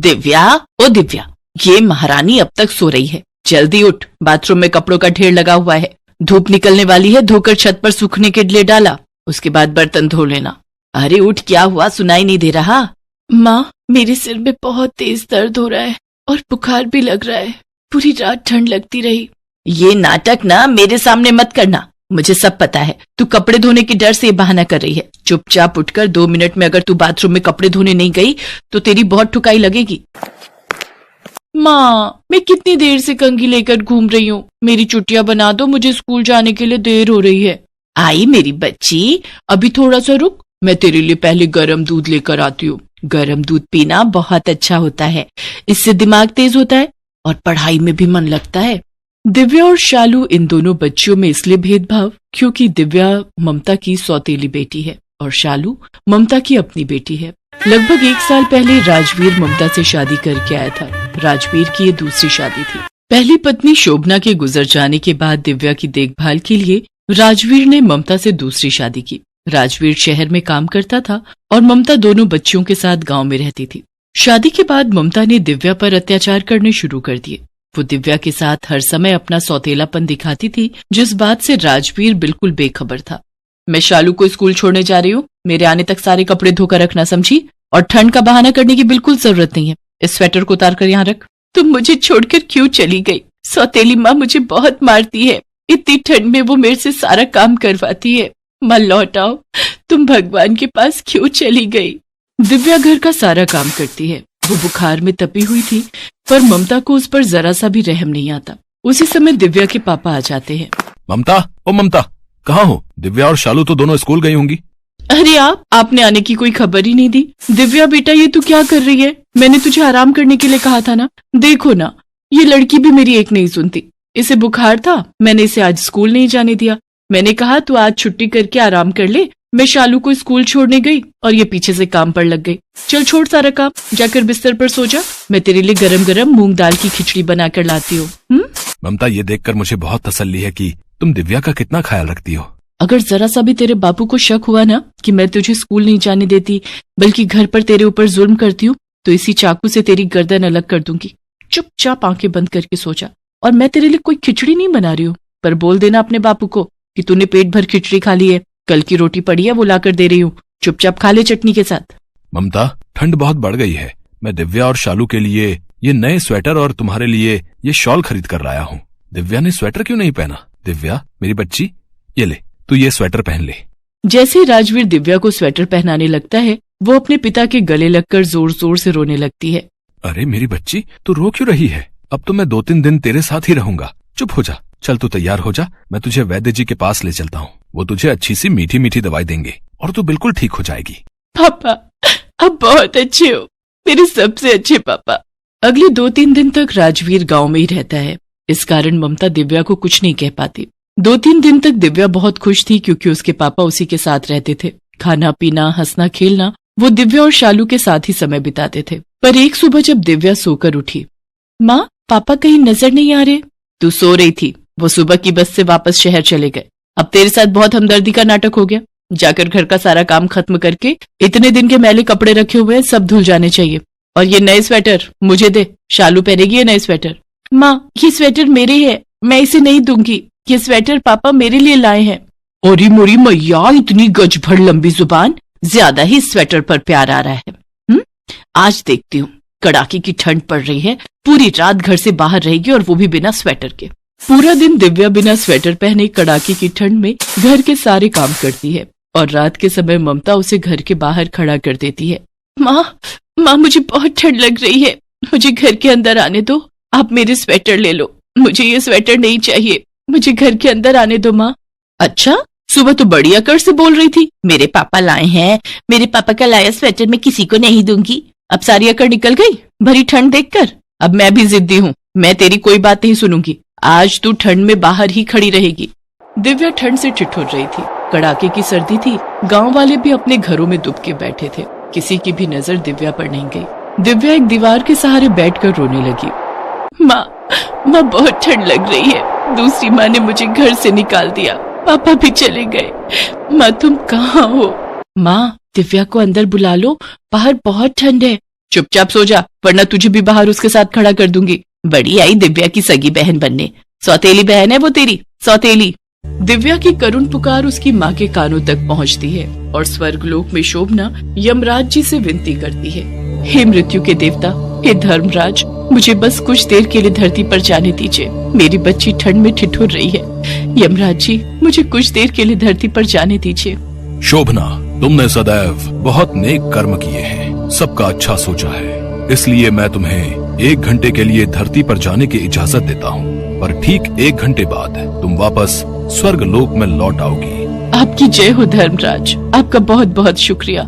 दिव्या, ओ दिव्या, ये महारानी अब तक सो रही है। जल्दी उठ, बाथरूम में कपड़ों का ढेर लगा हुआ है। धूप निकलने वाली है, धोकर छत पर सूखने के लिए डाला, उसके बाद बर्तन धो लेना। अरे उठ, क्या हुआ, सुनाई नहीं दे रहा? माँ, मेरे सिर में बहुत तेज दर्द हो रहा है और बुखार भी लग रहा है। पूरी रात ठंड लगती रही। ये नाटक ना मेरे सामने मत करना, मुझे सब पता है। तू कपड़े धोने के डर से ये बहाना कर रही है। चुपचाप उठकर 2 मिनट में अगर तू बाथरूम में कपड़े धोने नहीं गई तो तेरी बहुत ठुकाई लगेगी। माँ, मैं कितनी देर से कंघी लेकर घूम रही हूँ। मेरी चुटिया बना दो, मुझे स्कूल जाने के लिए देर हो रही है। आई मेरी बच्ची, अभी थोड़ा सा रुक, मैं तेरे लिए पहले गर्म दूध लेकर आती हूँ। गर्म दूध पीना बहुत अच्छा होता है, इससे दिमाग तेज होता है और पढ़ाई में भी मन लगता है। दिव्या और शालू, इन दोनों बच्चियों में इसलिए भेदभाव क्योंकि दिव्या ममता की सौतेली बेटी है और शालू ममता की अपनी बेटी है। लगभग 1 साल पहले राजवीर ममता से शादी करके आया था। राजवीर की ये दूसरी शादी थी। पहली पत्नी शोभना के गुजर जाने के बाद दिव्या की देखभाल के लिए राजवीर ने ममता से दूसरी शादी की। राजवीर शहर में काम करता था और ममता दोनों बच्चियों के साथ गांव में रहती थी। शादी के बाद ममता ने दिव्या पर अत्याचार करने शुरू कर दिए। वो दिव्या के साथ हर समय अपना सौतेलापन दिखाती थी, जिस बात से राजवीर बिल्कुल बेखबर था। मैं शालू को स्कूल छोड़ने जा रही हूँ, मेरे आने तक सारे कपड़े धोकर रखना, समझी? और ठंड का बहाना करने की बिल्कुल जरूरत नहीं है। इस स्वेटर को उतार कर यहाँ रख। तुम मुझे छोड़कर क्यों चली गई? सौतेली माँ मुझे बहुत मारती है। इतनी ठंड में वो मेरे से सारा काम करवाती है। माँ लौट आओ, तुम भगवान के पास क्यों चली गई? दिव्या घर का सारा काम करती है। वो बुखार में तपी हुई थी, पर ममता को उस पर जरा सा भी रहम नहीं आता। उसी समय दिव्या के पापा आ जाते हैं। ममता, ओ ममता, कहाँ हो? दिव्या और शालू तो दोनों स्कूल गई होंगी। अरे आपने आने की कोई खबर ही नहीं दी। दिव्या बेटा, ये तू क्या कर रही है? मैंने तुझे आराम करने के लिए कहा था ना। देखो ना, ये लड़की भी मेरी एक नहीं सुनती। इसे बुखार था, मैंने इसे आज स्कूल नहीं जाने दिया। मैंने कहा तू आज छुट्टी करके आराम कर ले। मैं शालू को स्कूल छोड़ने गई और ये पीछे से काम पर लग गई। चल छोड़ सारा काम, जाकर बिस्तर पर सो जा। मैं तेरे लिए गरम गरम मूंग दाल की खिचड़ी बनाकर लाती हूँ। ममता, ये देखकर मुझे बहुत तसल्ली है कि तुम दिव्या का कितना ख्याल रखती हो। अगर जरा सा भी तेरे बापू को शक हुआ ना कि मैं तुझे स्कूल नहीं जाने देती बल्कि घर पर तेरे ऊपर जुल्म करती हूँ, तो इसी चाकू से तेरी गर्दन अलग कर दूंगी। चुपचाप आंखें बंद करके सो जा। और मैं तेरे लिए कोई खिचड़ी नहीं बना रही हूँ, पर बोल देना अपने बापू को कि तूने पेट भर खिचड़ी खा ली है। कल की रोटी पड़ी है, वो लाकर दे रही हूँ, चुपचाप खा ले चटनी के साथ। ममता, ठंड बहुत बढ़ गई है। मैं दिव्या और शालू के लिए ये नए स्वेटर और तुम्हारे लिए ये शॉल खरीद कर लाया हूँ। दिव्या ने स्वेटर क्यों नहीं पहना? दिव्या मेरी बच्ची, ये ले, तू ये स्वेटर पहन ले। जैसे ही राजवीर दिव्या को स्वेटर पहनाने लगता है, वो अपने पिता के गले लगकर जोर जोर से रोने लगती है। अरे मेरी बच्ची, तू रो क्यों रही है? अब तो मैं 2-3 दिन तेरे साथ ही रहूंगा। चुप हो जा। चल तू तैयार हो जा, मैं तुझे वैद्य जी के पास ले चलता हूँ। वो तुझे अच्छी सी मीठी मीठी दवाई देंगे और तू बिल्कुल ठीक हो जाएगी। पापा, अब बहुत अच्छे हो, मेरे सबसे अच्छे पापा। अगले 2-3 दिन तक राजवीर गांव में ही रहता है। इस कारण ममता दिव्या को कुछ नहीं कह पाती। 2-3 दिन तक दिव्या बहुत खुश थी क्योंकि उसके पापा उसी के साथ रहते थे। खाना पीना, हंसना खेलना, वो दिव्या और शालू के साथ ही समय बिताते थे। पर एक सुबह जब दिव्या सोकर उठी, माँ, पापा कहीं नजर नहीं आ रहे? तू सो रही थी, वो सुबह की बस से वापस शहर चले गए। अब तेरे साथ बहुत हमदर्दी का नाटक हो गया। जाकर घर का सारा काम खत्म करके इतने दिन के मैले कपड़े रखे हुए हैं, सब धुल जाने चाहिए। और ये नए स्वेटर मुझे दे, शालू पहनेगी ये नए स्वेटर। माँ, ये स्वेटर मेरे है, मैं इसे नहीं दूंगी। ये स्वेटर पापा मेरे लिए लाए हैं। ओरी मोरी मैया, इतनी गज भर लंबी जुबान, ज्यादा ही स्वेटर पर प्यार आ रहा है। आज देखती हूँ, कड़ाके की ठंड पड़ रही है, पूरी रात घर से बाहर रहेगी और वो भी बिना स्वेटर के। पूरा दिन दिव्या बिना स्वेटर पहने कड़ाके की ठंड में घर के सारे काम करती है और रात के समय ममता उसे घर के बाहर खड़ा कर देती है। माँ, मुझे बहुत ठंड लग रही है, मुझे घर के अंदर आने दो। आप मेरे स्वेटर ले लो, मुझे ये स्वेटर नहीं चाहिए। मुझे घर के अंदर आने दो माँ। अच्छा, सुबह तो बड़ी अकड़ से बोल रही थी, मेरे पापा लाए हैं, मेरे पापा का लाया स्वेटर मैं किसी को नहीं दूंगी। अब सारी अकड़ निकल गई भरी ठंड देखकर। अब मैं भी जिद्दी हूँ, मैं तेरी कोई बात नहीं सुनूंगी। आज तू ठंड में बाहर ही खड़ी रहेगी। दिव्या ठंड से ठिठुर रही थी। कड़ाके की सर्दी थी। गांव वाले भी अपने घरों में दुब के बैठे थे। किसी की भी नजर दिव्या पर नहीं गई। दिव्या एक दीवार के सहारे बैठकर रोने लगी। माँ, बहुत ठंड लग रही है। दूसरी माँ ने मुझे घर से निकाल दिया, पापा भी चले गए। माँ, तुम कहाँ हो? माँ, दिव्या को अंदर बुला लो, बाहर बहुत ठंड है। चुपचाप सो जा, वरना तुझे भी बाहर उसके साथ खड़ा कर दूंगी। बड़ी आई दिव्या की सगी बहन बनने, सौतेली बहन है वो तेरी, सौतेली। दिव्या की करुण पुकार उसकी माँ के कानों तक पहुँचती है और स्वर्गलोक में शोभना यमराज जी से विनती करती है, हे मृत्यु के देवता, हे धर्मराज, मुझे बस कुछ देर के लिए धरती पर जाने दीजिए। मेरी बच्ची ठंड में ठिठुर रही है। यमराज जी, मुझे कुछ देर के लिए धरती पर जाने दीजिए। शोभना, तुमने सदैव बहुत नेक कर्म किए हैं, सबका अच्छा सोचा है, इसलिए मैं तुम्हें 1 घंटे के लिए धरती पर जाने की इजाजत देता हूँ, पर ठीक 1 घंटे बाद तुम वापस स्वर्ग लोक में लौट आओगी। आपकी जय हो धर्मराज, आपका बहुत बहुत शुक्रिया।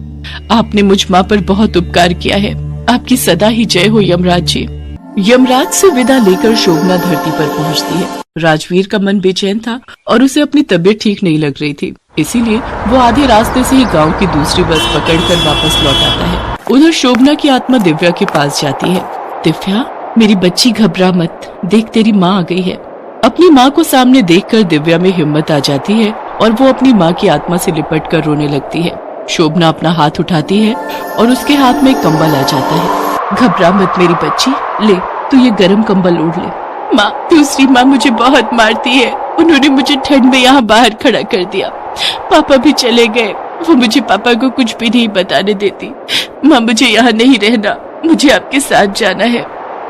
आपने मुझ माँ पर बहुत उपकार किया है। आपकी सदा ही जय हो यमराज जी। यमराज से विदा लेकर शोभना धरती पर पहुंचती है। राजवीर का मन बेचैन था और उसे अपनी तबीयत ठीक नहीं लग रही थी, इसीलिए वो आधे रास्ते से ही गांव की दूसरी बस पकड़कर वापस लौट आता है। उधर शोभना की आत्मा दिव्या के पास जाती है। दिव्या, मेरी बच्ची घबरा मत, देख तेरी माँ आ गई है। अपनी माँ को सामने देखकर दिव्या में हिम्मत आ जाती है और वो अपनी माँ की आत्मा से लिपट कर रोने लगती है। शोभना अपना हाथ उठाती है और उसके हाथ में एक कंबल आ जाता है। घबरा मत मेरी बच्ची, ले तू ये गर्म कंबल ओढ़ ले। माँ, दूसरी माँ मुझे बहुत मारती है, उन्होंने मुझे ठंड में यहाँ बाहर खड़ा कर दिया। पापा भी चले गए, वो मुझे पापा को कुछ भी नहीं बताने देती। माँ, मुझे यहाँ नहीं रहना, मुझे आपके साथ जाना है।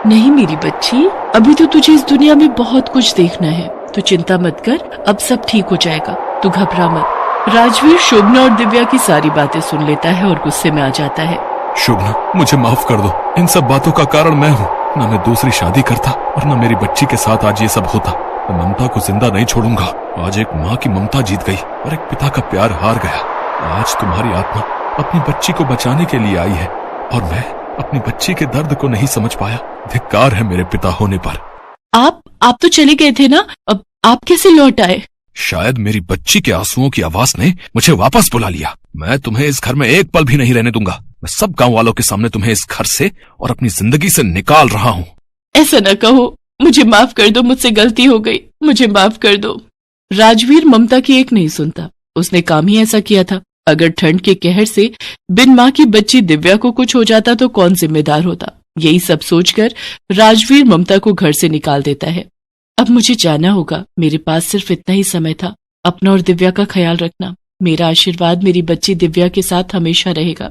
नहीं मेरी बच्ची, अभी तो तुझे इस दुनिया में बहुत कुछ देखना है, तू चिंता मत कर, अब सब ठीक हो जाएगा, तू घबरा मत। राजवीर शोभना और दिव्या की सारी बातें सुन लेता है और गुस्से में आ जाता है। शोभना, मुझे माफ कर दो, इन सब बातों का कारण मैं हूँ। न मैं दूसरी शादी करता और न मेरी बच्ची के साथ आज ये सब होता। मैं ममता को जिंदा नहीं छोड़ूंगा। आज एक माँ की ममता जीत गई और एक पिता का प्यार हार गया। आज तुम्हारी आत्मा अपनी बच्ची को बचाने के लिए आई है और मैं अपनी बच्ची के दर्द को नहीं समझ पाया। धिक्कार है मेरे पिता होने पर। आप तो चले गए थे ना, अब आप कैसे लौट आए? शायद मेरी बच्ची के आंसुओं की आवाज ने मुझे वापस बुला लिया। मैं तुम्हें इस घर में एक पल भी नहीं रहने दूंगा। मैं सब गांव वालों के सामने तुम्हें इस घर से और अपनी जिंदगी से निकाल रहा हूँ। ऐसा न कहो, मुझे माफ कर दो, मुझसे गलती हो गई, मुझे माफ कर दो। राजवीर ममता की एक नहीं सुनता, उसने काम ही ऐसा किया था। अगर ठंड के कहर से बिन माँ की बच्ची दिव्या को कुछ हो जाता तो कौन जिम्मेदार होता। यही सब सोचकर राजवीर ममता को घर से निकाल देता है। अब मुझे जाना होगा, मेरे पास सिर्फ इतना ही समय था। अपना और दिव्या का ख्याल रखना। मेरा आशीर्वाद मेरी बच्ची दिव्या के साथ हमेशा रहेगा।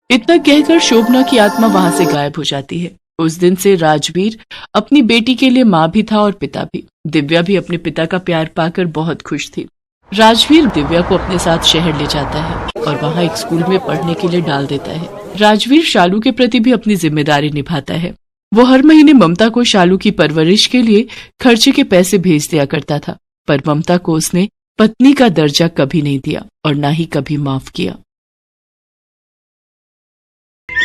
इतना कहकर शोभना की आत्मा वहां से गायब हो जाती है। उस दिन से राजवीर अपनी बेटी के लिए माँ भी था और पिता भी। दिव्या भी अपने पिता का प्यार पाकर बहुत खुश थी। राजवीर दिव्या को अपने साथ शहर ले जाता है और वहाँ एक स्कूल में पढ़ने के लिए डाल देता है। राजवीर शालू के प्रति भी अपनी जिम्मेदारी निभाता है। वो हर महीने ममता को शालू की परवरिश के लिए खर्चे के पैसे भेज दिया करता था, पर ममता को उसने पत्नी का दर्जा कभी नहीं दिया और न ही कभी माफ किया।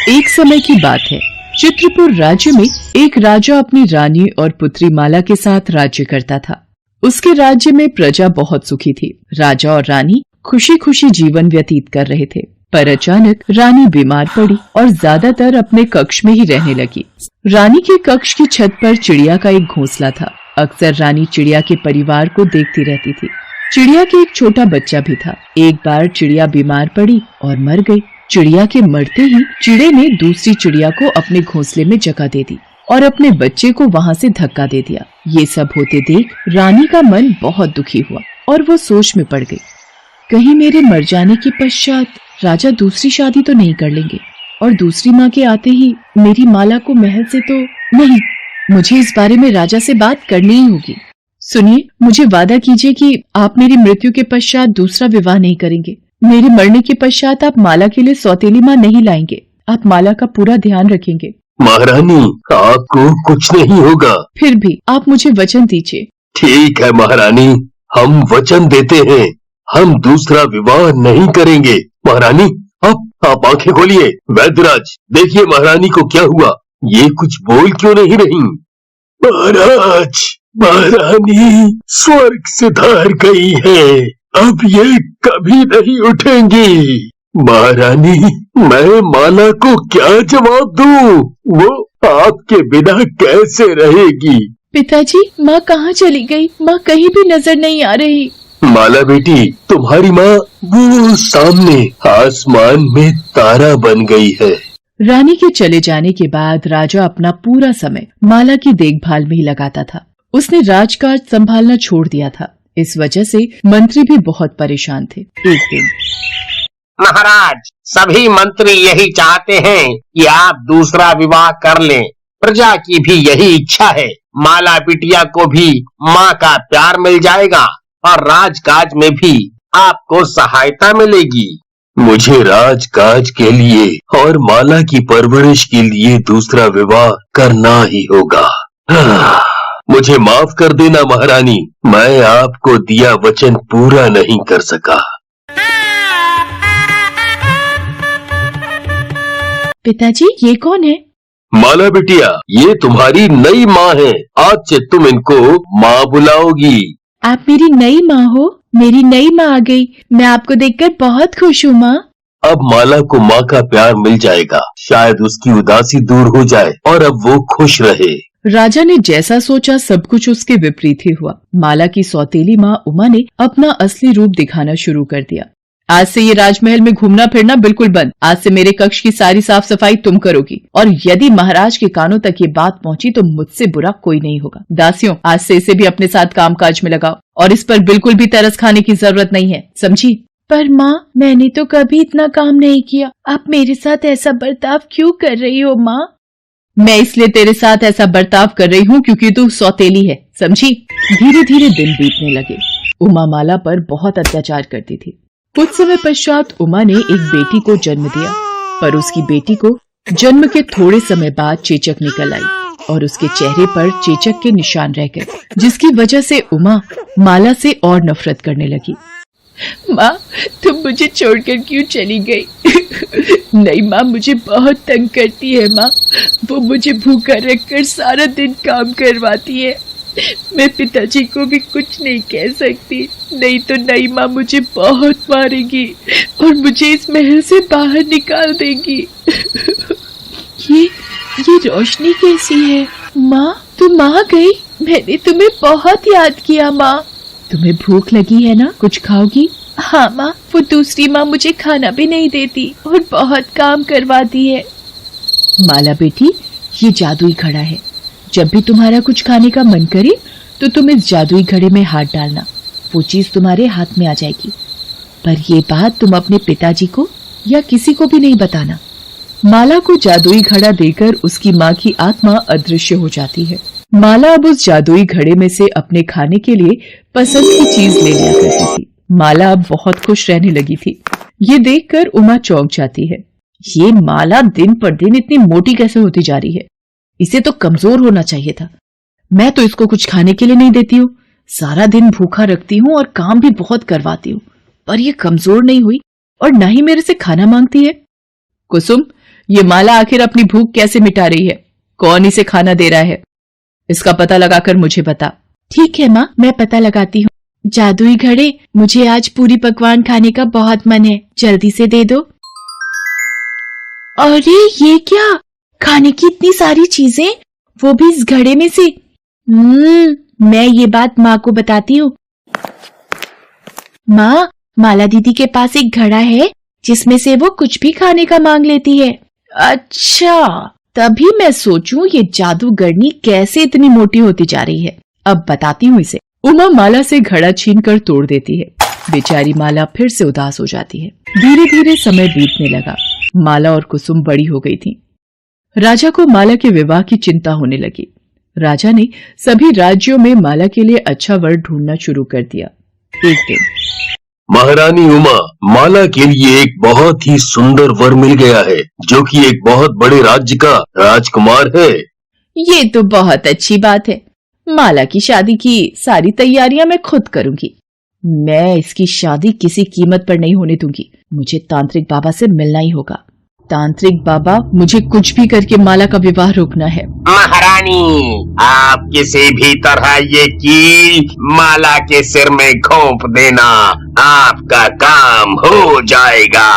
एक समय की बात है, चित्रपुर राज्य में एक राजा अपनी रानी और पुत्री माला के साथ राज्य करता था। उसके राज्य में प्रजा बहुत सुखी थी। राजा और रानी खुशी खुशी जीवन व्यतीत कर रहे थे, पर अचानक रानी बीमार पड़ी और ज्यादातर अपने कक्ष में ही रहने लगी। रानी के कक्ष की छत पर चिड़िया का एक घोंसला था। अक्सर रानी चिड़िया के परिवार को देखती रहती थी। चिड़िया के एक छोटा बच्चा भी था। एक बार चिड़िया बीमार पड़ी और मर गई। चिड़िया के मरते ही चिड़े ने दूसरी चिड़िया को अपने घोंसले में जगह दे दी और अपने बच्चे को वहाँ से धक्का दे दिया। ये सब होते देख रानी का मन बहुत दुखी हुआ और वो सोच में पड़ गई, कहीं मेरे मर जाने के पश्चात राजा दूसरी शादी तो नहीं कर लेंगे और दूसरी माँ के आते ही मेरी माला को महल से तो नहीं। मुझे इस बारे में राजा से बात करनी ही होगी। सुनिए, मुझे वादा कीजिए कि आप मेरी मृत्यु के पश्चात दूसरा विवाह नहीं करेंगे। मेरे मरने के पश्चात आप माला के लिए सौतेली माँ नहीं लाएंगे। आप माला का पूरा ध्यान रखेंगे। महारानी, आपको कुछ नहीं होगा। फिर भी आप मुझे वचन दीजिए। ठीक है महारानी, हम वचन देते हैं, हम दूसरा विवाह नहीं करेंगे। महारानी, आप आंखें खोलिए। वैद्यराज, देखिए महारानी को क्या हुआ, ये कुछ बोल क्यों नहीं रही? महाराज, महारानी स्वर्ग सिधार गई है, अब ये कभी नहीं उठेंगी। महारानी, मैं माला को क्या जवाब दूं? वो आपके बिना कैसे रहेगी? पिताजी, माँ कहाँ चली गई? माँ कहीं भी नजर नहीं आ रही। माला बेटी, तुम्हारी माँ वो सामने आसमान में तारा बन गई है। रानी के चले जाने के बाद राजा अपना पूरा समय माला की देखभाल में ही लगाता था। उसने राजकाज संभालना छोड़ दिया था। इस वजह से मंत्री भी बहुत परेशान थे। एक दिन, महाराज, सभी मंत्री यही चाहते हैं कि आप दूसरा विवाह कर लें। प्रजा की भी यही इच्छा है। माला बिटिया को भी माँ का प्यार मिल जाएगा और राजकाज में भी आपको सहायता मिलेगी। मुझे राजकाज के लिए और माला की परवरिश के लिए दूसरा विवाह करना ही होगा। मुझे माफ कर देना महारानी, मैं आपको दिया वचन पूरा नहीं कर सका। पिताजी, ये कौन है? माला बिटिया, ये तुम्हारी नई माँ है। आज से तुम इनको माँ बुलाओगी। आप मेरी नई माँ हो? मेरी नई माँ आ गई। मैं आपको देखकर बहुत खुश हूँ माँ। अब माला को माँ का प्यार मिल जाएगा। शायद उसकी उदासी दूर हो जाए और अब वो खुश रहे। राजा ने जैसा सोचा सब कुछ उसके विपरीत ही हुआ। माला की सौतेली माँ उमा ने अपना असली रूप दिखाना शुरू कर दिया। आज से ये राजमहल में घूमना फिरना बिल्कुल बंद। आज से मेरे कक्ष की सारी साफ सफाई तुम करोगी, और यदि महाराज के कानों तक ये बात पहुंची तो मुझसे बुरा कोई नहीं होगा। दासियों, आज से इसे भी अपने साथ कामकाज में लगाओ और इस पर बिल्कुल भी तरस खाने की जरूरत नहीं है, समझी? पर माँ, मैंने तो कभी इतना काम नहीं किया। आप मेरे साथ ऐसा बर्ताव क्यों कर रही हो माँ? मैं इसलिए तेरे साथ ऐसा बर्ताव कर रही हूँ क्योंकि तू सौतेली है, समझी? धीरे धीरे दिन बीतने लगे। उमा माला पर बहुत अत्याचार करती थी। कुछ समय पश्चात उमा ने एक बेटी को जन्म दिया, पर उसकी बेटी को जन्म के थोड़े समय बाद चेचक निकल आई और उसके चेहरे पर चेचक के निशान रह गए, जिसकी वजह से उमा माला से और नफरत करने लगी। माँ, तुम मुझे छोड़कर क्यों चली गई? नहीं माँ, मुझे बहुत तंग करती है माँ। वो मुझे भूखा रखकर सारा दिन काम करवाती है। मैं पिताजी को भी कुछ नहीं कह सकती, नहीं तो नई माँ मुझे बहुत मारेगी और मुझे इस महल से बाहर निकाल देगी। ये रोशनी कैसी है? माँ, तुम आ गई? मैंने तुम्हें बहुत याद किया माँ। तुम्हें भूख लगी है ना? कुछ खाओगी? हाँ माँ, वो दूसरी माँ मुझे खाना भी नहीं देती और बहुत काम करवाती है। माला बेटी, ये जादुई घड़ा है। जब भी तुम्हारा कुछ खाने का मन करे तो तुम इस जादुई घड़े में हाथ डालना, वो चीज तुम्हारे हाथ में आ जाएगी। पर ये बात तुम अपने पिताजी को या किसी को भी नहीं बताना। माला को जादुई घड़ा देकर उसकी माँ की आत्मा अदृश्य हो जाती है। माला अब उस जादुई घड़े में से अपने खाने के लिए पसंद की चीज ले लिया करती थी। माला अब बहुत खुश रहने लगी थी। ये देखकर उमा चौंक जाती है। ये माला दिन पर दिन इतनी मोटी कैसे होती जा रही है? इसे तो कमजोर होना चाहिए था। मैं तो इसको कुछ खाने के लिए नहीं देती हूँ, सारा दिन भूखा रखती हूँ और काम भी बहुत करवाती हूँ, पर ये कमजोर नहीं हुई और न ही मेरे से खाना मांगती है। कुसुम, ये माला आखिर अपनी भूख कैसे मिटा रही है? कौन इसे खाना दे रहा है? इसका पता लगाकर मुझे बता। ठीक है माँ, मैं पता लगाती हूँ। जादुई घड़े, मुझे आज पूरी पकवान खाने का बहुत मन है, जल्दी से दे दो। अरे ये क्या? खाने की इतनी सारी चीजें, वो भी इस घड़े में से। मैं ये बात माँ को बताती हूँ। माँ, माला दीदी के पास एक घड़ा है जिसमें से वो कुछ भी खाने का मांग लेती है। अच्छा, तभी मैं सोचूं ये जादूगरनी कैसे इतनी मोटी होती जा रही है। अब बताती हूँ इसे। उमा माला से घड़ा छीनकर तोड़ देती है। बेचारी माला फिर से उदास हो जाती है। धीरे धीरे समय बीतने लगा। माला और कुसुम बड़ी हो गई थी। राजा को माला के विवाह की चिंता होने लगी। राजा ने सभी राज्यों में माला के लिए अच्छा वर ढूंढना शुरू कर दिया। एक दिन, महारानी उमा, माला के लिए एक बहुत ही सुंदर वर मिल गया है, जो कि एक बहुत बड़े राज्य का राजकुमार है। ये तो बहुत अच्छी बात है। माला की शादी की सारी तैयारियां मैं खुद करूंगी। मैं इसकी शादी किसी कीमत पर नहीं होने दूंगी। मुझे तांत्रिक बाबा से मिलना ही होगा। तांत्रिक बाबा, मुझे कुछ भी करके माला का विवाह रोकना है। महारानी, आप किसी भी तरह ये कील माला के सिर में घोंप देना, आपका काम हो जाएगा।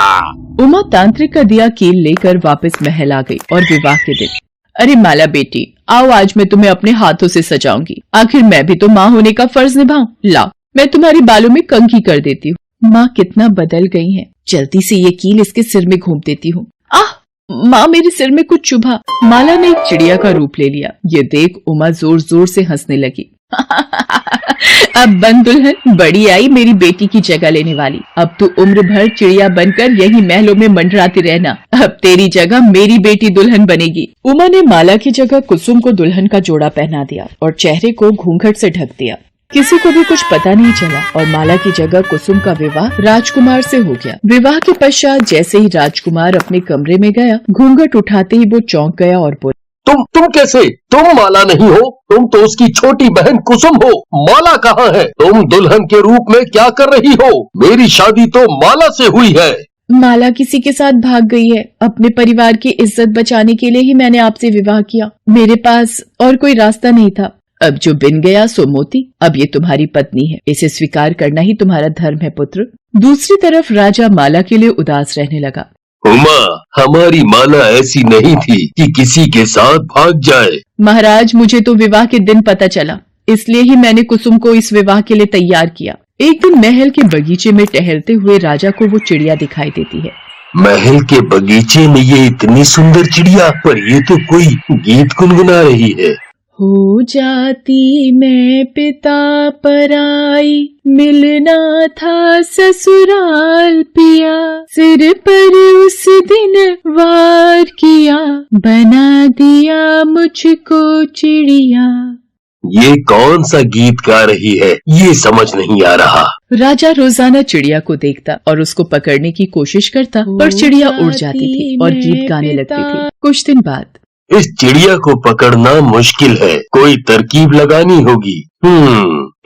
उमा तांत्रिक का दिया कील लेकर वापस महल आ गई और विवाह के दिन, अरे माला बेटी, आओ आज मैं तुम्हें अपने हाथों से सजाऊंगी। आखिर मैं भी तो माँ होने का फर्ज निभाऊं। लाओ, मैं तुम्हारी बालों में कंघी कर देती हूँ। माँ कितना बदल गई हैं। जल्दी से ये कील इसके सिर में घोंप देती हूँ। आह, माँ मेरे सिर में कुछ चुभा। माला ने एक चिड़िया का रूप ले लिया। ये देख उमा जोर जोर से हंसने लगी। अब बन दुल्हन, बड़ी आई मेरी बेटी की जगह लेने वाली। अब तू उम्र भर चिड़िया बनकर यही महलों में मंडराती रहना। अब तेरी जगह मेरी बेटी दुल्हन बनेगी। उमा ने माला की जगह कुसुम को दुल्हन का जोड़ा पहना दिया और चेहरे को घूंघट से ढक दिया। किसी को भी कुछ पता नहीं चला और माला की जगह कुसुम का विवाह राजकुमार से हो गया। विवाह के पश्चात जैसे ही राजकुमार अपने कमरे में गया, घूंघट उठाते ही वो चौंक गया और बोला, तुम कैसे? तुम माला नहीं हो, तुम तो उसकी छोटी बहन कुसुम हो। माला कहाँ है? तुम दुल्हन के रूप में क्या कर रही हो? मेरी शादी तो माला से हुई है। माला किसी के साथ भाग गई है। अपने परिवार की इज्जत बचाने के लिए ही मैंने आपसे विवाह किया। मेरे पास और कोई रास्ता नहीं था। अब जो बिन गया सो मोती। अब ये तुम्हारी पत्नी है, इसे स्वीकार करना ही तुम्हारा धर्म है पुत्र। दूसरी तरफ राजा माला के लिए उदास रहने लगा। उमा, हमारी माला ऐसी नहीं थी कि किसी के साथ भाग जाए। महाराज, मुझे तो विवाह के दिन पता चला, इसलिए ही मैंने कुसुम को इस विवाह के लिए तैयार किया। एक दिन महल के बगीचे में टहलते हुए राजा को वो चिड़िया दिखाई देती है। महल के बगीचे में ये इतनी सुंदर चिड़िया, पर ये तो कोई गीत गुनगुना रही है। हो जाती मैं पिता पराई, मिलना था ससुराल पिया, सिर पर उस दिन वार किया, बना दिया मुझको चिड़िया। ये कौन सा गीत गा रही है? ये समझ नहीं आ रहा। राजा रोजाना चिड़िया को देखता और उसको पकड़ने की कोशिश करता, पर चिड़िया उड़ जाती थी और गीत गाने लगती थी। कुछ दिन बाद इस चिड़िया को पकड़ना मुश्किल है, कोई तरकीब लगानी होगी।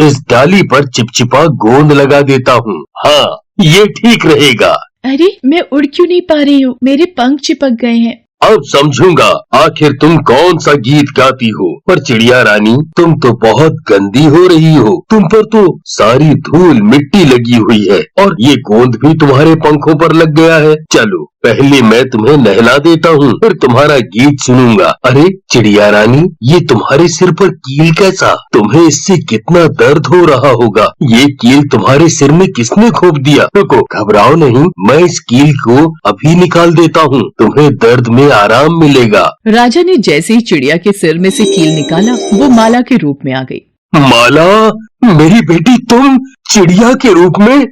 इस डाली पर चिपचिपा गोंद लगा देता हूँ। हाँ, ये ठीक रहेगा। अरे, मैं उड़ क्यों नहीं पा रही हूँ? मेरे पंख चिपक गए हैं। अब समझूंगा आखिर तुम कौन सा गीत गाती हो। पर चिड़िया रानी, तुम तो बहुत गंदी हो रही हो। तुम पर तो सारी धूल मिट्टी लगी हुई है और ये गोंद भी तुम्हारे पंखों पर लग गया है। चलो, पहले मैं तुम्हें नहला देता हूँ, फिर तुम्हारा गीत सुनूंगा। अरे चिड़िया रानी, ये तुम्हारे सिर पर कील कैसा? तुम्हें इससे कितना दर्द हो रहा होगा। ये कील तुम्हारे सिर में किसने खोप दिया? रुको, घबराओ नहीं, मैं इस कील को अभी निकाल देता हूँ, तुम्हें दर्द में आराम मिलेगा। राजा ने जैसे ही चिड़िया के सिर में से कील निकाला, वो माला के रूप में आ गई। माला, मेरी बेटी, तुम चिड़िया के रूप में?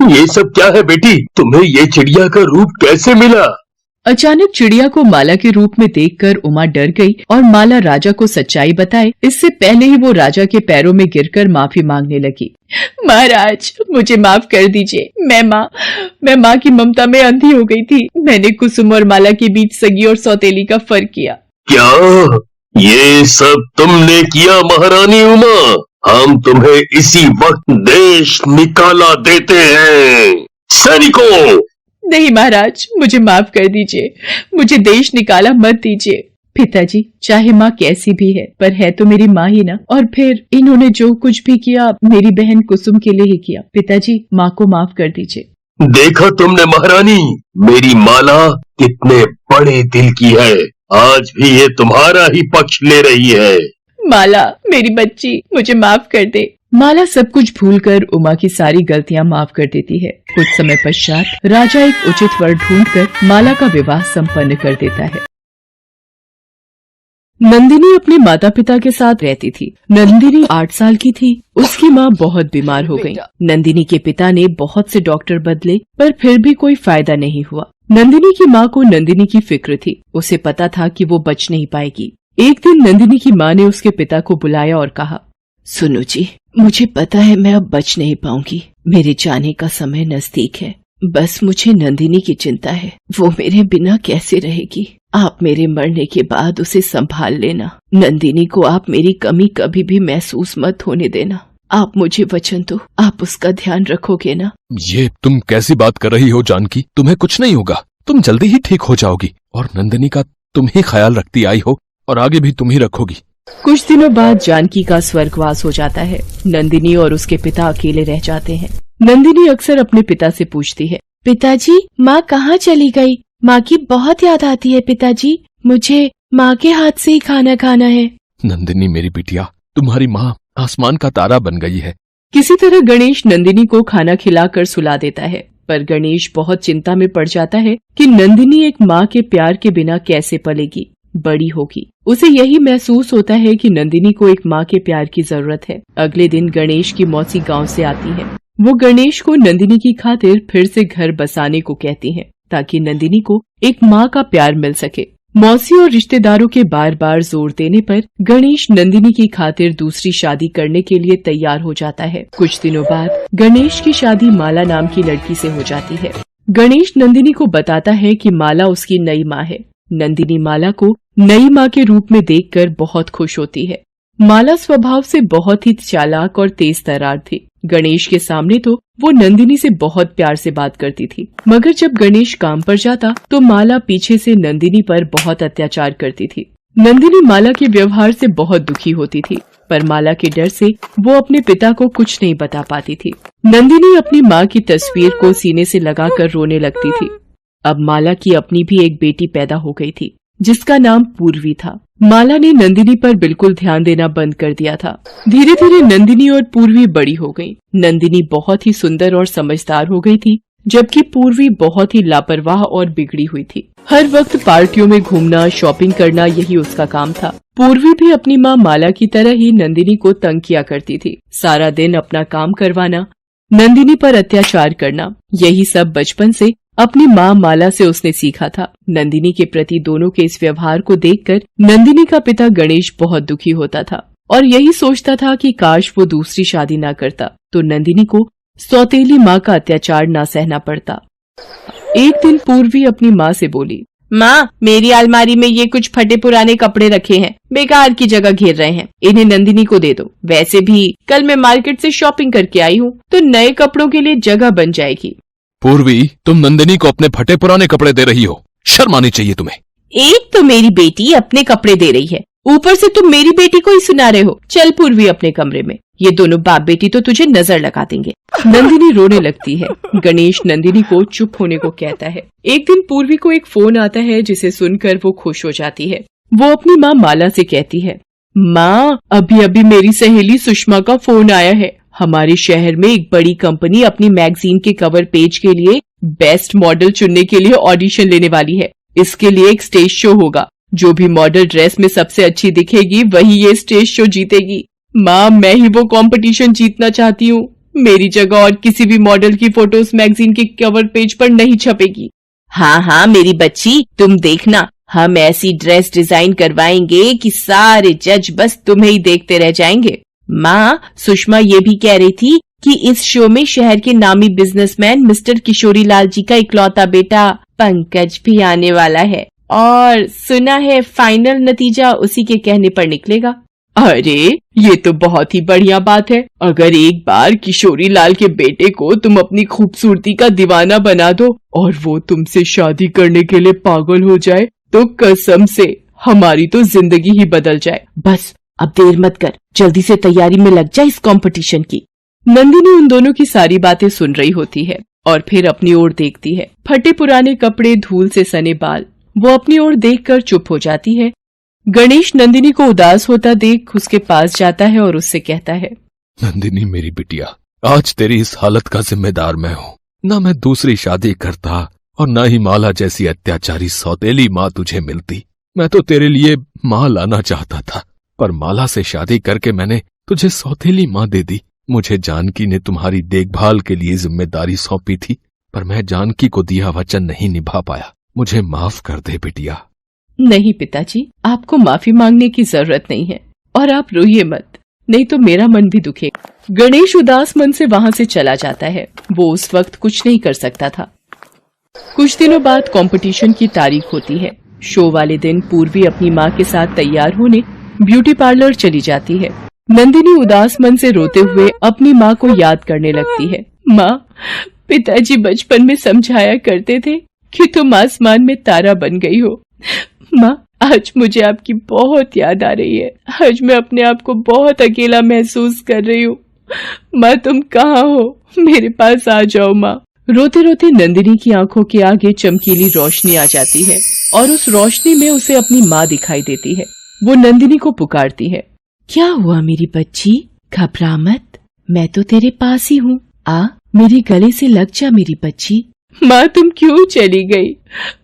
ये सब क्या है बेटी? तुम्हें ये चिड़िया का रूप कैसे मिला? अचानक चिड़िया को माला के रूप में देखकर उमा डर गई और माला राजा को सच्चाई बताए इससे पहले ही वो राजा के पैरों में गिरकर माफी मांगने लगी। महाराज, मुझे माफ कर दीजिए। मैं माँ की ममता में अंधी हो गई थी। मैंने कुसुम और माला के बीच सगी और सौतेली का फर्क किया। क्या ये सब तुमने किया महारानी उमा? हम तुम्हें इसी वक्त देश निकाला देते हैं। सैनिकों! नहीं महाराज, मुझे माफ कर दीजिए। मुझे देश निकाला मत दीजिए। पिताजी, चाहे माँ कैसी भी है, पर है तो मेरी माँ ही ना। और फिर इन्होंने जो कुछ भी किया मेरी बहन कुसुम के लिए ही किया। पिताजी, माँ को माफ कर दीजिए। देखा तुमने महारानी, मेरी माला कितने बड़े दिल की है। आज भी ये तुम्हारा ही पक्ष ले रही है। माला, मेरी बच्ची, मुझे माफ कर दे। माला सब कुछ भूलकर उमा की सारी गलतियां माफ कर देती है। कुछ समय पश्चात राजा एक उचित वर ढूंढकर माला का विवाह संपन्न कर देता है। नंदिनी अपने माता पिता के साथ रहती थी। नंदिनी 8 साल की थी। उसकी माँ बहुत बीमार हो गई। नंदिनी के पिता ने बहुत से डॉक्टर बदले, पर फिर भी कोई फायदा नहीं हुआ। नंदिनी की माँ को नंदिनी की फिक्र थी। उसे पता था कि वो बच नहीं पाएगी। एक दिन नंदिनी की माँ ने उसके पिता को बुलाया और कहा, सुनो जी, मुझे पता है मैं अब बच नहीं पाऊंगी। मेरे जाने का समय नजदीक है। बस मुझे नंदिनी की चिंता है। वो मेरे बिना कैसे रहेगी? आप मेरे मरने के बाद उसे संभाल लेना। नंदिनी को आप मेरी कमी कभी भी महसूस मत होने देना। आप मुझे वचन दो, आप उसका ध्यान रखोगे ना? ये तुम कैसी बात कर रही हो जानकी? तुम्हें कुछ नहीं होगा, तुम जल्दी ही ठीक हो जाओगी। और नंदिनी का तुम ही ख्याल रखती आई हो और आगे भी तुम ही रखोगी। कुछ दिनों बाद जानकी का स्वर्गवास हो जाता है। नंदिनी और उसके पिता अकेले रह जाते हैं। नंदिनी अक्सर अपने पिता से पूछती है, पिताजी, माँ कहाँ चली गई? माँ की बहुत याद आती है पिताजी। मुझे माँ के हाथ से ही खाना खाना है। नंदिनी मेरी बिटिया, तुम्हारी माँ आसमान का तारा बन गई है। किसी तरह गणेश नंदिनी को खाना खिलाकर सुला देता है, पर गणेश बहुत चिंता में पड़ जाता है कि नंदिनी एक माँ के प्यार के बिना कैसे पलेगी, बड़ी होगी। उसे यही महसूस होता है कि नंदिनी को एक माँ के प्यार की जरूरत है। अगले दिन गणेश की मौसी गांव से आती है। वो गणेश को नंदिनी की खातिर फिर से घर बसाने को कहती है, ताकि नंदिनी को एक माँ का प्यार मिल सके। मौसी और रिश्तेदारों के बार बार जोर देने पर गणेश नंदिनी की खातिर दूसरी शादी करने के लिए तैयार हो जाता है। कुछ दिनों बाद गणेश की शादी माला नाम की लड़की से हो जाती है। गणेश नंदिनी को बताता है कि माला उसकी नई माँ है। नंदिनी माला को नई माँ के रूप में देखकर बहुत खुश होती है। माला स्वभाव से बहुत ही चालाक और तेज तर्रार थी। गणेश के सामने तो वो नंदिनी से बहुत प्यार से बात करती थी, मगर जब गणेश काम पर जाता तो माला पीछे से नंदिनी पर बहुत अत्याचार करती थी। नंदिनी माला के व्यवहार से बहुत दुखी होती थी, पर माला के डर से वो अपने पिता को कुछ नहीं बता पाती थी। नंदिनी अपनी माँ की तस्वीर को सीने से लगाकर रोने लगती थी। अब माला की अपनी भी एक बेटी पैदा हो गई थी, जिसका नाम पूर्वी था। माला ने नंदिनी पर बिल्कुल ध्यान देना बंद कर दिया था। धीरे धीरे नंदिनी और पूर्वी बड़ी हो गई। नंदिनी बहुत ही सुंदर और समझदार हो गई थी, जबकि पूर्वी बहुत ही लापरवाह और बिगड़ी हुई थी। हर वक्त पार्टियों में घूमना, शॉपिंग करना, यही उसका काम था। पूर्वी भी अपनी माँ माला की तरह ही नंदिनी को तंग किया करती थी। सारा दिन अपना काम करवाना, नंदिनी पर अत्याचार करना, यही सब बचपन से अपनी माँ माला से उसने सीखा था। नंदिनी के प्रति दोनों के इस व्यवहार को देखकर नंदिनी का पिता गणेश बहुत दुखी होता था और यही सोचता था कि काश वो दूसरी शादी ना करता तो नंदिनी को सौतेली माँ का अत्याचार ना सहना पड़ता। एक दिन पूर्वी अपनी माँ से बोली, माँ, मेरी अलमारी में ये कुछ फटे पुराने कपड़े रखे हैं, बेकार की जगह घेर रहे हैं, इन्हें नंदिनी को दे दो। वैसे भी कल मैं मार्केट से शॉपिंग करके आई हूँ, तो नए कपड़ों के लिए जगह बन जाएगी। पूर्वी, तुम नंदिनी को अपने फटे पुराने कपड़े दे रही हो, शर्म आनी चाहिए तुम्हें। एक तो मेरी बेटी अपने कपड़े दे रही है, ऊपर से तुम मेरी बेटी को ही सुना रहे हो। चल पूर्वी अपने कमरे में, ये दोनों बाप बेटी तो तुझे नजर लगा देंगे। नंदिनी रोने लगती है। गणेश नंदिनी को चुप होने को कहता है। एक दिन पूर्वी को एक फोन आता है, जिसे सुनकर वो खुश हो जाती है। वो अपनी माँ माला से कहती है, माँ, अभी अभी मेरी सहेली सुषमा का फोन आया है। हमारे शहर में एक बड़ी कंपनी अपनी मैगजीन के कवर पेज के लिए बेस्ट मॉडल चुनने के लिए ऑडिशन लेने वाली है। इसके लिए एक स्टेज शो होगा। जो भी मॉडल ड्रेस में सबसे अच्छी दिखेगी वही ये स्टेज शो जीतेगी। माँ, मैं ही वो कंपटीशन जीतना चाहती हूँ। मेरी जगह और किसी भी मॉडल की फोटोज मैगजीन के कवर पेज पर नहीं छपेगी। हाँ हाँ मेरी बच्ची, तुम देखना, हम ऐसी ड्रेस डिजाइन करवाएंगे कि सारे जज बस तुम्हें ही देखते रह जाएंगे। माँ, सुषमा ये भी कह रही थी कि इस शो में शहर के नामी बिजनेसमैन मिस्टर किशोरी लाल जी का इकलौता बेटा पंकज भी आने वाला है और सुना है फाइनल नतीजा उसी के कहने पर निकलेगा। अरे, ये तो बहुत ही बढ़िया बात है। अगर एक बार किशोरी लाल के बेटे को तुम अपनी खूबसूरती का दीवाना बना दो और वो तुमसे शादी करने के लिए पागल हो जाए तो कसम से हमारी तो जिंदगी ही बदल जाए। बस अब देर मत कर, जल्दी से तैयारी में लग जा इस कंपटीशन की। नंदिनी उन दोनों की सारी बातें सुन रही होती है और फिर अपनी ओर देखती है। फटे पुराने कपड़े, धूल से सने बाल। वो अपनी ओर देखकर चुप हो जाती है। गणेश नंदिनी को उदास होता देख उसके पास जाता है और उससे कहता है, नंदिनी मेरी बिटिया, आज तेरी इस हालत का जिम्मेदार मैं हूँ। न मैं दूसरी शादी करता और न ही माला जैसी अत्याचारी सौतेली माँ तुझे मिलती। मैं तो तेरे लिए माँ लाना चाहता था, पर माला से शादी करके मैंने तुझे सौतेली माँ दे दी। मुझे जानकी ने तुम्हारी देखभाल के लिए जिम्मेदारी सौंपी थी, पर मैं जानकी को दिया वचन नहीं निभा पाया। मुझे माफ कर दे बिटिया। नहीं पिताजी, आपको माफी मांगने की जरूरत नहीं है और आप रोइए मत, नहीं तो मेरा मन भी दुखेगा। गणेश उदास मन से वहाँ से चला जाता है। वो उस वक्त कुछ नहीं कर सकता था। कुछ दिनों बाद कंपटीशन की तारीख होती है। शो वाले दिन पूर्वी अपनी माँ के साथ तैयार होने ब्यूटी पार्लर चली जाती है। नंदिनी उदास मन से रोते हुए अपनी माँ को याद करने लगती है। माँ, पिताजी बचपन में समझाया करते थे कि तुम आसमान में तारा बन गई हो। माँ, आज मुझे आपकी बहुत याद आ रही है। आज मैं अपने आप को बहुत अकेला महसूस कर रही हूँ। माँ, तुम कहाँ हो? मेरे पास आ जाओ माँ। रोते रोते नंदिनी की आंखों के आगे चमकीली रोशनी आ जाती है और उस रोशनी में उसे अपनी माँ दिखाई देती है। वो नंदिनी को पुकारती है, क्या हुआ मेरी बच्ची, घबरा मत, मैं तो तेरे पास ही हूँ, आ मेरे गले से लग जा मेरी बच्ची। माँ तुम क्यों चली गई?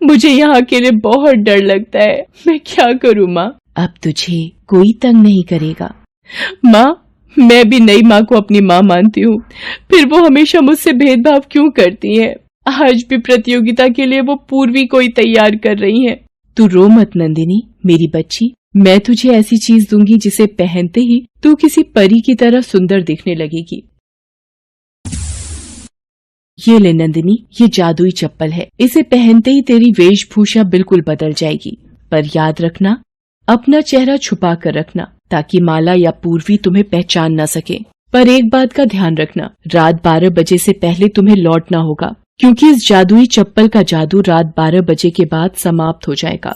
मुझे यहाँ अकेले बहुत डर लगता है, मैं क्या करूँ माँ? अब तुझे कोई तंग नहीं करेगा। माँ मैं भी नई माँ को अपनी माँ मानती हूँ, फिर वो हमेशा मुझसे भेदभाव क्यों करती हैं? आज भी प्रतियोगिता के लिए वो पूर्वी को ही तैयार कर रही हैं। तू रो मत नंदिनी मेरी बच्ची, मैं तुझे ऐसी चीज दूंगी जिसे पहनते ही तू किसी परी की तरह सुंदर दिखने लगेगी। ये ले नंदिनी, ये जादुई चप्पल है, इसे पहनते ही तेरी वेशभूषा बिल्कुल बदल जाएगी। पर याद रखना, अपना चेहरा छुपा कर रखना ताकि माला या पूर्वी तुम्हें पहचान न सके। पर एक बात का ध्यान रखना, रात 12 बजे से पहले तुम्हें लौटना होगा, क्योंकि इस जादुई चप्पल का जादू रात 12 बजे के बाद समाप्त हो जाएगा।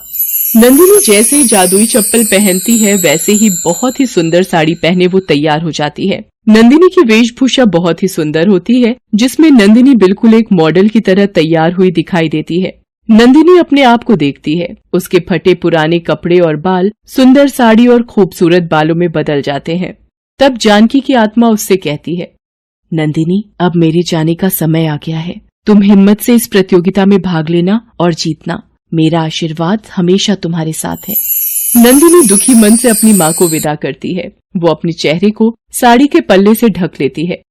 नंदिनी जैसे ही जादुई चप्पल पहनती है वैसे ही बहुत ही सुंदर साड़ी पहने वो तैयार हो जाती है। नंदिनी की वेशभूषा बहुत ही सुंदर होती है, जिसमें नंदिनी बिल्कुल एक मॉडल की तरह तैयार हुई दिखाई देती है। नंदिनी अपने आप को देखती है, उसके फटे पुराने कपड़े और बाल सुंदर साड़ी और खूबसूरत बालों में बदल जाते हैं। तब जानकी की आत्मा उससे कहती है, नंदिनी अब मेरे जाने का समय आ गया है, तुम हिम्मत से इस प्रतियोगिता में भाग लेना और जीतना। मेरा आशीर्वाद हमेशा तुम्हारे साथ है। नंदिनी दुखी मन से अपनी माँ को विदा करती है। वो अपने चेहरे को साड़ी के पल्ले से ढक लेती है।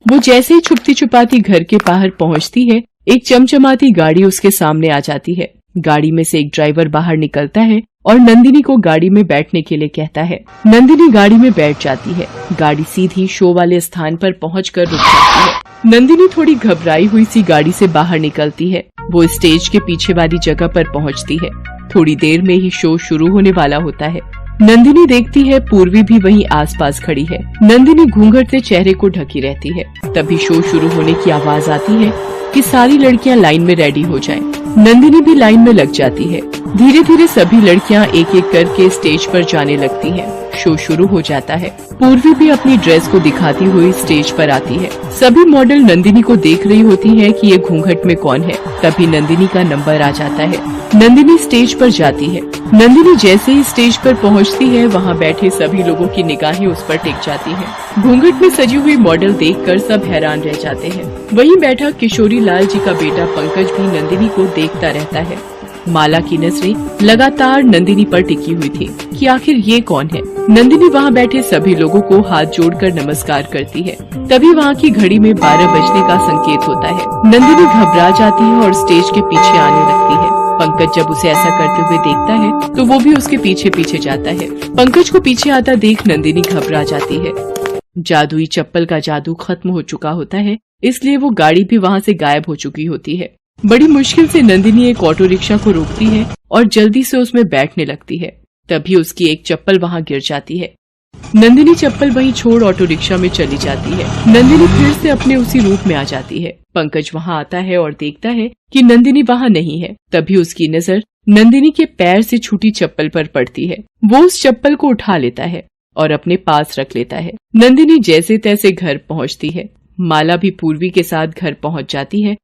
वो जैसे ही छुपती छुपाती घर के बाहर पहुँचती है, एक चमचमाती गाड़ी उसके सामने आ जाती है। गाड़ी में से एक ड्राइवर बाहर निकलता है और नंदिनी को गाड़ी में बैठने के लिए कहता है। नंदिनी गाड़ी में बैठ जाती है। गाड़ी सीधी शो वाले स्थान पर पहुंचकर रुक जाती है। नंदिनी थोड़ी घबराई हुई सी गाड़ी से बाहर निकलती है। वो स्टेज के पीछे वाली जगह पर पहुंचती है। थोड़ी देर में ही शो शुरू होने वाला होता है। नंदिनी देखती है पूर्वी भी वहीं आसपास खड़ी है। नंदिनी घूंघट से चेहरे को ढकी रहती है। तभी शो शुरू होने की आवाज आती है कि सारी लड़कियां लाइन में रेडी हो जाएं। नंदिनी भी लाइन में लग जाती है। धीरे धीरे सभी लड़कियां एक एक करके स्टेज पर जाने लगती हैं। शो शुरू हो जाता है। पूर्वी भी अपनी ड्रेस को दिखाती हुई स्टेज पर आती है। सभी मॉडल नंदिनी को देख रही होती हैं कि ये घूंघट में कौन है। तभी नंदिनी का नंबर आ जाता है। नंदिनी स्टेज पर जाती है। नंदिनी जैसे ही स्टेज पर पहुंचती है, वहां बैठे सभी लोगों की निगाहें उस पर टिक जाती हैं। घूंघट में सजी हुई मॉडल देखकर सब हैरान रह जाते हैं। वहीं बैठा किशोरी लाल जी का बेटा पंकज भी नंदिनी को देखता रहता है। माला की नजरें लगातार नंदिनी पर टिकी हुई थी कि आखिर ये कौन है। नंदिनी वहाँ बैठे सभी लोगों को हाथ जोड़कर नमस्कार करती है। तभी वहाँ की घड़ी में 12 बजने का संकेत होता है। नंदिनी घबरा जाती है और स्टेज के पीछे आने लगती है। पंकज जब उसे ऐसा करते हुए देखता है तो वो भी उसके पीछे पीछे जाता है। पंकज को पीछे आता देख नंदिनी घबरा जाती है। जादुई चप्पल का जादू खत्म हो चुका होता है, इसलिए वो गाड़ी भी वहाँ से गायब हो चुकी होती है। बड़ी मुश्किल से नंदिनी एक ऑटो रिक्शा को रोकती है और जल्दी से उसमें बैठने लगती है। तभी उसकी एक चप्पल वहाँ गिर जाती है। नंदिनी चप्पल वहीं छोड़ ऑटो रिक्शा में चली जाती है। नंदिनी फिर से अपने उसी रूप में आ जाती है। पंकज वहाँ आता है और देखता है कि नंदिनी वहाँ नहीं है। तभी उसकी नजर नंदिनी के पैर से छूटी चप्पल पर पड़ती है। वो उस चप्पल को उठा लेता है और अपने पास रख लेता है। नंदिनी जैसे तैसे घर पहुँचती है। माला भी पूर्वी के साथ घर पहुँच जाती है।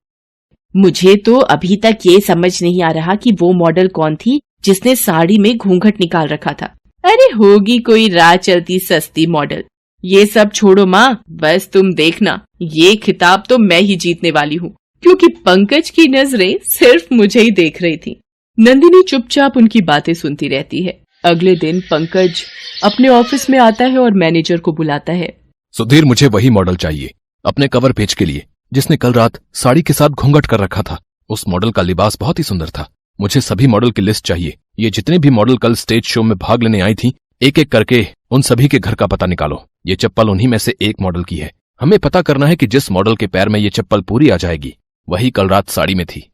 मुझे तो अभी तक ये समझ नहीं आ रहा कि वो मॉडल कौन थी जिसने साड़ी में घूंघट निकाल रखा था। अरे होगी कोई राह चलती सस्ती मॉडल। ये सब छोड़ो माँ, बस तुम देखना, ये खिताब तो मैं ही जीतने वाली हूँ, क्योंकि पंकज की नजरें सिर्फ मुझे ही देख रही थी। नंदिनी चुपचाप उनकी बातें सुनती रहती है। अगले दिन पंकज अपने ऑफिस में आता है और मैनेजर को बुलाता है। सुधीर, मुझे वही मॉडल चाहिए अपने कवर पेज के लिए जिसने कल रात साड़ी के साथ घूंघट कर रखा था। उस मॉडल का लिबास बहुत ही सुंदर था। मुझे सभी मॉडल की लिस्ट चाहिए। ये जितने भी मॉडल कल स्टेज शो में भाग लेने आई थी, एक एक करके उन सभी के घर का पता निकालो। ये चप्पल उन्हीं में से एक मॉडल की है। हमें पता करना है कि जिस मॉडल के पैर में ये चप्पल पूरी आ जाएगी, वही कल रात साड़ी में थी।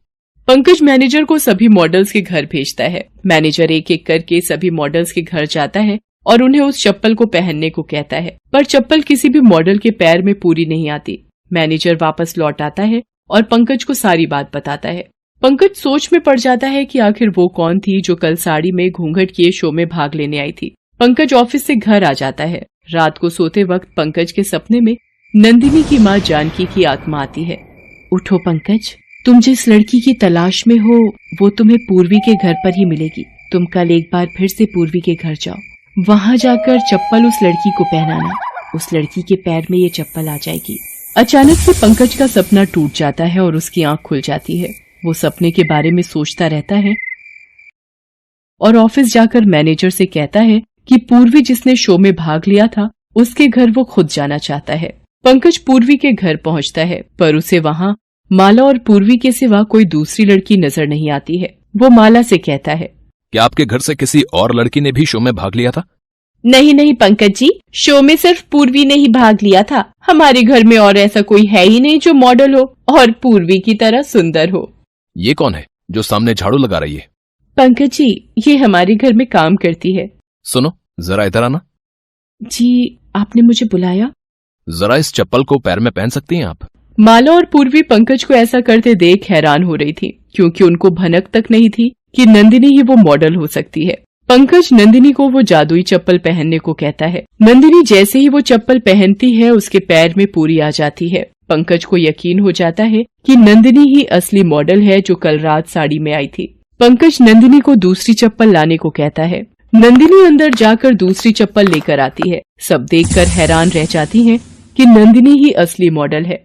पंकज मैनेजर को सभी मॉडल्स के घर भेजता है। मैनेजर एक एक करके सभी मॉडल्स के घर जाता है और उन्हें उस चप्पल को पहनने को कहता है, पर चप्पल किसी भी मॉडल के पैर में पूरी नहीं आती। मैनेजर वापस लौट आता है और पंकज को सारी बात बताता है। पंकज सोच में पड़ जाता है कि आखिर वो कौन थी जो कल साड़ी में घूंघट किए शो में भाग लेने आई थी। पंकज ऑफिस से घर आ जाता है। रात को सोते वक्त पंकज के सपने में नंदिनी की माँ जानकी की आत्मा आती है। उठो पंकज, तुम जिस लड़की की तलाश में हो वो तुम्हें पूर्वी के घर पर ही मिलेगी। तुम कल एक बार फिर से पूर्वी के घर जाओ। वहाँ जाकर चप्पल उस लड़की को पहनाना। उस लड़की के पैर में ये चप्पल आ जाएगी। अचानक से पंकज का सपना टूट जाता है और उसकी आंख खुल जाती है। वो सपने के बारे में सोचता रहता है और ऑफिस जाकर मैनेजर से कहता है कि पूर्वी जिसने शो में भाग लिया था उसके घर वो खुद जाना चाहता है। पंकज पूर्वी के घर पहुंचता है, पर उसे वहां माला और पूर्वी के सिवा कोई दूसरी लड़की नजर नहीं आती है। वो माला से कहता है, क्या आपके घर से किसी और लड़की ने भी शो में भाग लिया था? नहीं नहीं पंकज जी, शो में सिर्फ पूर्वी ने ही भाग लिया था। हमारे घर में और ऐसा कोई है ही नहीं जो मॉडल हो और पूर्वी की तरह सुंदर हो। ये कौन है जो सामने झाड़ू लगा रही है? पंकज जी, ये हमारे घर में काम करती है। सुनो, जरा इधर आना। जी, आपने मुझे बुलाया? जरा इस चप्पल को पैर में पहन सकती हैं आप? माला और पूर्वी पंकज को ऐसा करते देख हैरान हो रही थी, क्योंकि उनको भनक तक नहीं थी कि नंदिनी ही वो मॉडल हो सकती है। पंकज नंदिनी को वो जादुई चप्पल पहनने को कहता है। नंदिनी जैसे ही वो चप्पल पहनती है उसके पैर में पूरी आ जाती है। पंकज को यकीन हो जाता है कि नंदिनी ही असली मॉडल है जो कल रात साड़ी में आई थी। पंकज नंदिनी को दूसरी चप्पल लाने को कहता है। नंदिनी अंदर जाकर दूसरी चप्पल लेकर आती है। सब देखकर हैरान रह जाती हैं कि नंदिनी ही असली मॉडल है।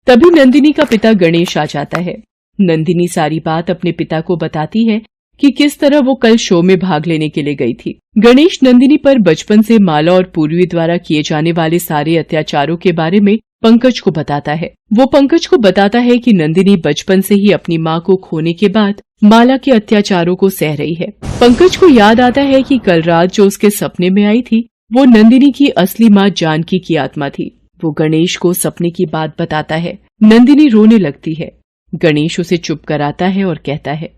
तभी नंदिनी का पिता गणेश आ जाता है। नंदिनी सारी बात अपने पिता को बताती है कि किस तरह वो कल शो में भाग लेने के लिए गई थी। गणेश नंदिनी पर बचपन से माला और पूर्वी द्वारा किए जाने वाले सारे अत्याचारों के बारे में पंकज को बताता है। वो पंकज को बताता है कि नंदिनी बचपन से ही अपनी माँ को खोने के बाद माला के अत्याचारों को सह रही है। पंकज को याद आता है कि कल रात जो उसके सपने में आई थी वो नंदिनी की असली माँ जानकी की आत्मा थी। वो गणेश को सपने की बात बताता है। नंदिनी रोने लगती है। गणेश उसे चुप कराता है और कहता है,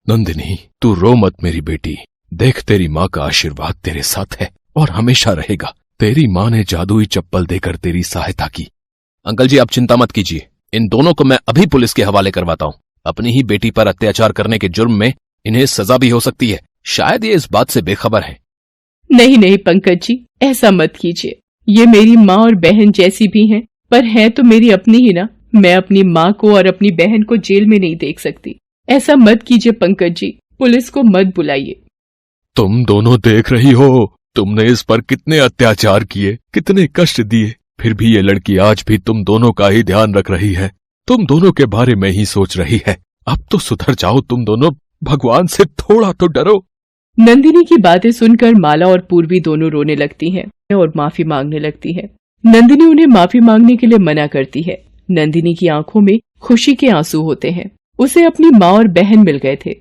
नंदिनी, तू रो मत मेरी बेटी। देख, तेरी माँ का आशीर्वाद तेरे साथ है और हमेशा रहेगा। तेरी माँ ने जादुई चप्पल देकर तेरी सहायता की। अंकल जी, आप चिंता मत कीजिए, इन दोनों को मैं अभी पुलिस के हवाले करवाता हूँ। अपनी ही बेटी पर अत्याचार करने के जुर्म में इन्हें सजा भी हो सकती है। शायद ये इस बात से बेखबर है। नहीं नहीं पंकज जी, ऐसा मत कीजिए। ये मेरी माँ और बहन जैसी भी हैं, पर है तो मेरी अपनी ही ना। मैं अपनी माँ को और अपनी बहन को जेल में नहीं देख सकती। ऐसा मत कीजिए पंकज जी, पुलिस को मत बुलाइए। तुम दोनों देख रही हो, तुमने इस पर कितने अत्याचार किए, कितने कष्ट दिए, फिर भी ये लड़की आज भी तुम दोनों का ही ध्यान रख रही है, तुम दोनों के बारे में ही सोच रही है। अब तो सुधर जाओ तुम दोनों, भगवान से थोड़ा तो डरो। नंदिनी की बातें सुनकर माला और पूर्वी दोनों रोने लगती हैं और माफी मांगने लगती है। नंदिनी उन्हें माफी मांगने के लिए मना करती है। नंदिनी की आंखों में खुशी के आंसू होते हैं। उसे अपनी माँ और बहन मिल गए थे।